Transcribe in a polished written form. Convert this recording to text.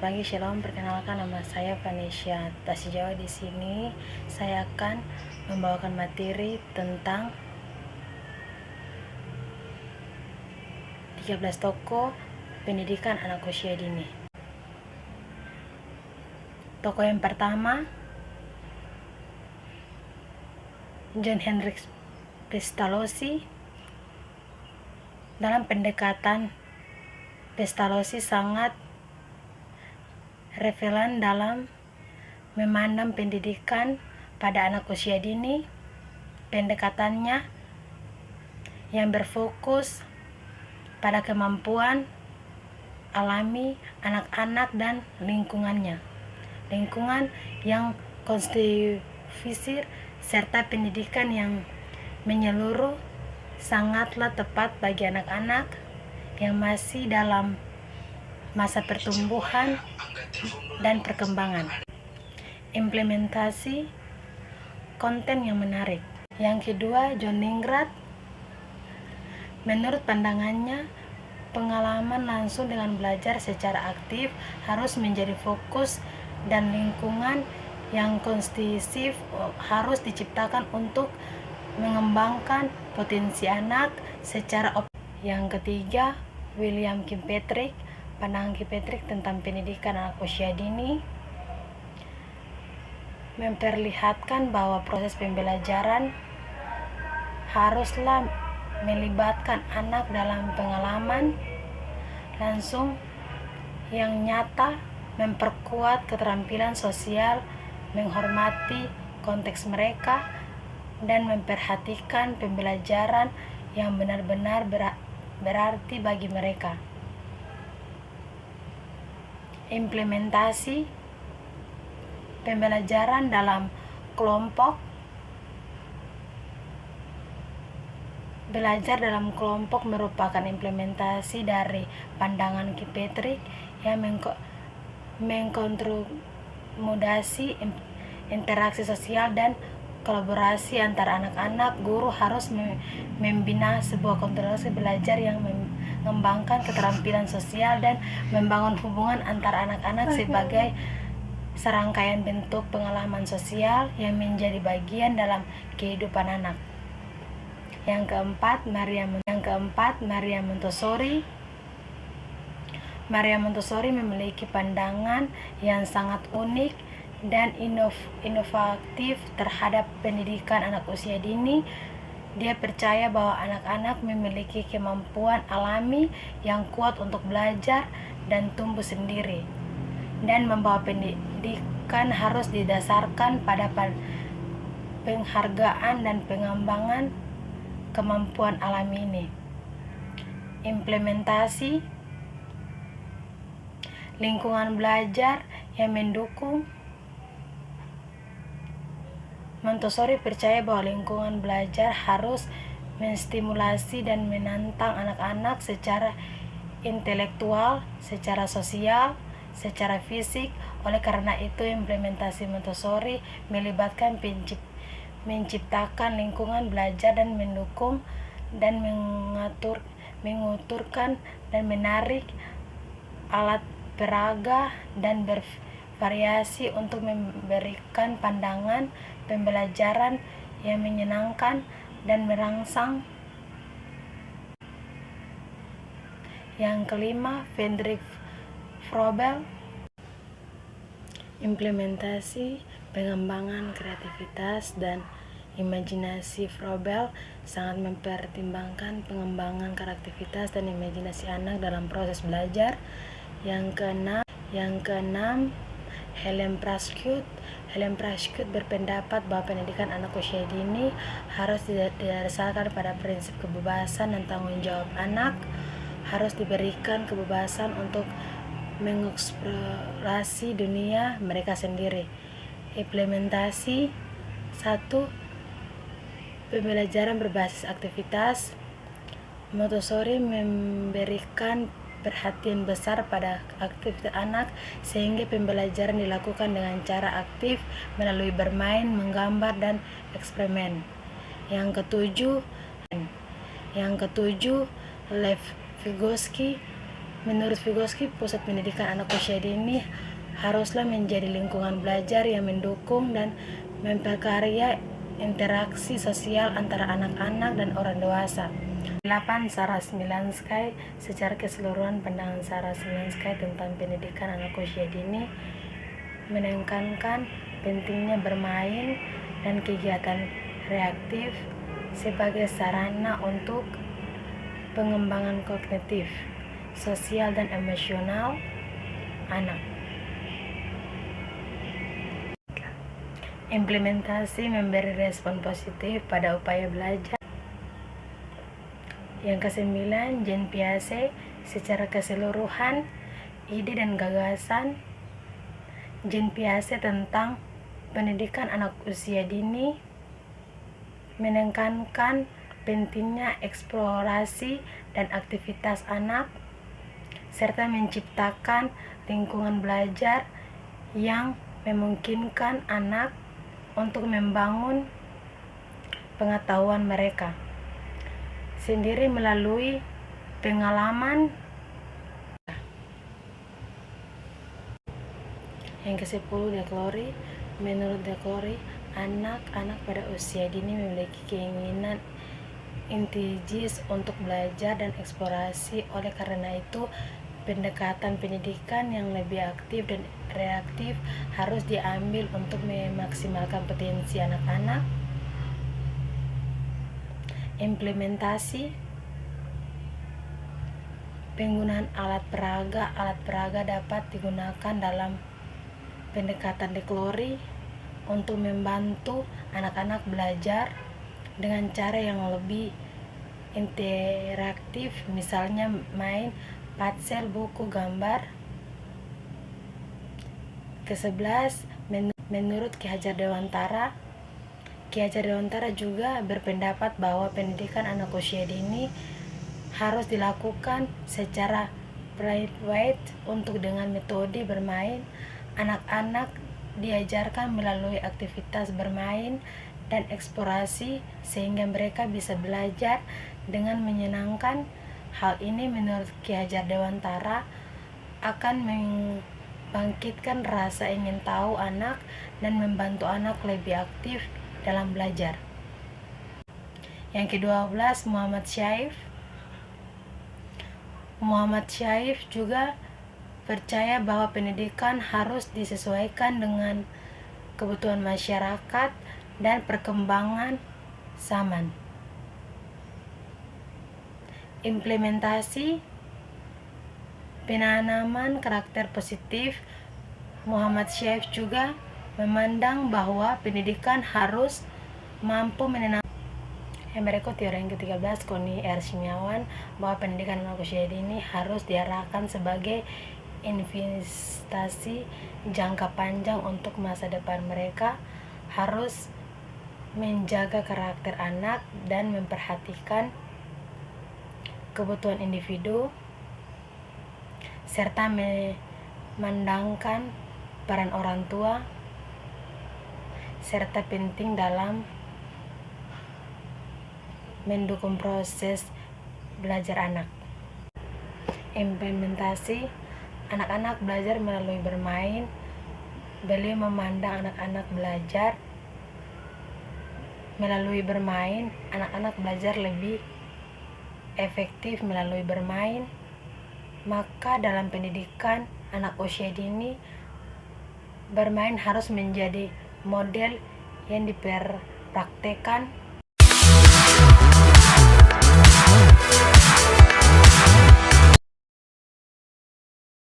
Selamat pagi, Shalom. Perkenalkan, nama saya Vanesha Tasijawa. Di sini saya akan membawakan materi tentang 13 tokoh pendidikan anak usia dini. Tokoh yang pertama, John Henrik Pestalozzi. Dalam pendekatan, Pestalozzi sangat relevan dalam memandang pendidikan pada anak usia dini. Pendekatannya yang berfokus pada kemampuan alami anak-anak dan lingkungannya, lingkungan yang konstitusi serta pendidikan yang menyeluruh sangatlah tepat bagi anak-anak yang masih dalam masa pertumbuhan dan perkembangan. Implementasi konten yang menarik. Yang kedua, John Ningrat. Menurut pandangannya, pengalaman langsung dengan belajar secara aktif harus menjadi fokus dan lingkungan yang kondusif harus diciptakan untuk mengembangkan potensi anak secara optimal. Yang ketiga, William Kilpatrick. Pandangan Kilpatrick tentang pendidikan anak usia dini memperlihatkan bahwa proses pembelajaran haruslah melibatkan anak dalam pengalaman langsung yang nyata, memperkuat keterampilan sosial, menghormati konteks mereka, dan memperhatikan pembelajaran yang benar-benar berarti bagi mereka. Implementasi pembelajaran dalam kelompok. Belajar dalam kelompok merupakan implementasi dari pandangan Kilpatrick yang mengkontromodasi interaksi sosial dan kolaborasi antara anak-anak. Guru harus membina sebuah konsentrasi belajar yang mengembangkan keterampilan sosial dan membangun hubungan antara anak-anak sebagai serangkaian bentuk pengalaman sosial yang menjadi bagian dalam kehidupan anak. Yang keempat, Maria Montessori. Maria Montessori memiliki pandangan yang sangat unik dan inovatif terhadap pendidikan anak usia dini. Dia percaya bahwa anak-anak memiliki kemampuan alami yang kuat untuk belajar dan tumbuh sendiri, dan membawa pendidikan harus didasarkan pada penghargaan dan pengembangan kemampuan alami ini. Implementasi lingkungan belajar yang mendukung. Montessori percaya bahwa lingkungan belajar harus menstimulasi dan menantang anak-anak secara intelektual, secara sosial, secara fisik. Oleh karena itu, implementasi Montessori melibatkan menciptakan lingkungan belajar dan mendukung dan mengaturkan dan menarik alat peraga dan bervariasi untuk memberikan pandangan pembelajaran yang menyenangkan dan merangsang. Yang kelima, Frederick Froebel. Implementasi pengembangan kreativitas dan imajinasi. Froebel sangat mempertimbangkan pengembangan kreativitas dan imajinasi anak dalam proses belajar. Yang keenam, Helen Prascut. Helen Prascut berpendapat bahwa pendidikan anak usia dini harus didasarkan pada prinsip kebebasan dan tanggung jawab. Anak harus diberikan kebebasan untuk mengeksplorasi dunia mereka sendiri. Implementasi 1. Pembelajaran berbasis aktivitas. Montessori memberikan perhatian besar pada aktivitas anak sehingga pembelajaran dilakukan dengan cara aktif melalui bermain, menggambar, dan eksperimen. Yang ketujuh, Lev Vygotsky Menurut Vygotsky, pusat pendidikan anak usia dini haruslah menjadi lingkungan belajar yang mendukung dan memperkaya interaksi sosial antara anak-anak dan orang dewasa. 8. Sarah Smilansky. Secara keseluruhan, pandangan Sarah Smilansky tentang pendidikan anak usia dini menekankan pentingnya bermain dan kegiatan reaktif sebagai sarana untuk pengembangan kognitif, sosial, dan emosional anak. Implementasi memberi respon positif pada upaya belajar. Yang ke-9, Jean Piaget. Secara keseluruhan, ide dan gagasan Jean Piaget tentang pendidikan anak usia dini menekankan pentingnya eksplorasi dan aktivitas anak, serta menciptakan lingkungan belajar yang memungkinkan anak untuk membangun pengetahuan mereka sendiri melalui pengalaman. Yang ke-10, De Clory. Menurut De Clory, anak-anak pada usia dini memiliki keinginan intrinsik untuk belajar dan eksplorasi. Oleh karena itu, pendekatan pendidikan yang lebih aktif dan reaktif harus diambil untuk memaksimalkan potensi anak-anak. Implementasi penggunaan alat peraga. Alat peraga dapat digunakan dalam pendekatan De Clory untuk membantu anak-anak belajar dengan cara yang lebih interaktif, misalnya main patsel, buku, gambar. Ke-11, menurut Ki Hajar Dewantara. Ki Hajar Dewantara juga berpendapat bahwa pendidikan anak usia dini harus dilakukan secara private untuk dengan metode bermain. Anak-anak diajarkan melalui aktivitas bermain dan eksplorasi sehingga mereka bisa belajar dengan menyenangkan. Hal ini menurut Ki Hajar Dewantara akan membangkitkan rasa ingin tahu anak dan membantu anak lebih aktif dalam belajar. Yang ke-12, Muhammad Syaif. Muhammad Syaif juga percaya bahwa pendidikan harus disesuaikan dengan kebutuhan masyarakat dan perkembangan zaman. Implementasi penanaman karakter positif. Muhammad Syaif juga memandang bahwa pendidikan harus mampu menanam. Yang berikut teori yang ke-13, Connie R. Simiawan, bahwa pendidikan anak usia dini harus diarahkan sebagai investasi jangka panjang untuk masa depan mereka, harus menjaga karakter anak dan memperhatikan kebutuhan individu, serta memandangkan peran orang tua serta penting dalam mendukung proses belajar anak. Implementasi anak-anak belajar melalui bermain. Beliau memandang anak-anak belajar melalui bermain. Anak-anak belajar lebih efektif melalui bermain. Maka dalam pendidikan anak usia dini, bermain harus menjadi model yang diperpraktekkan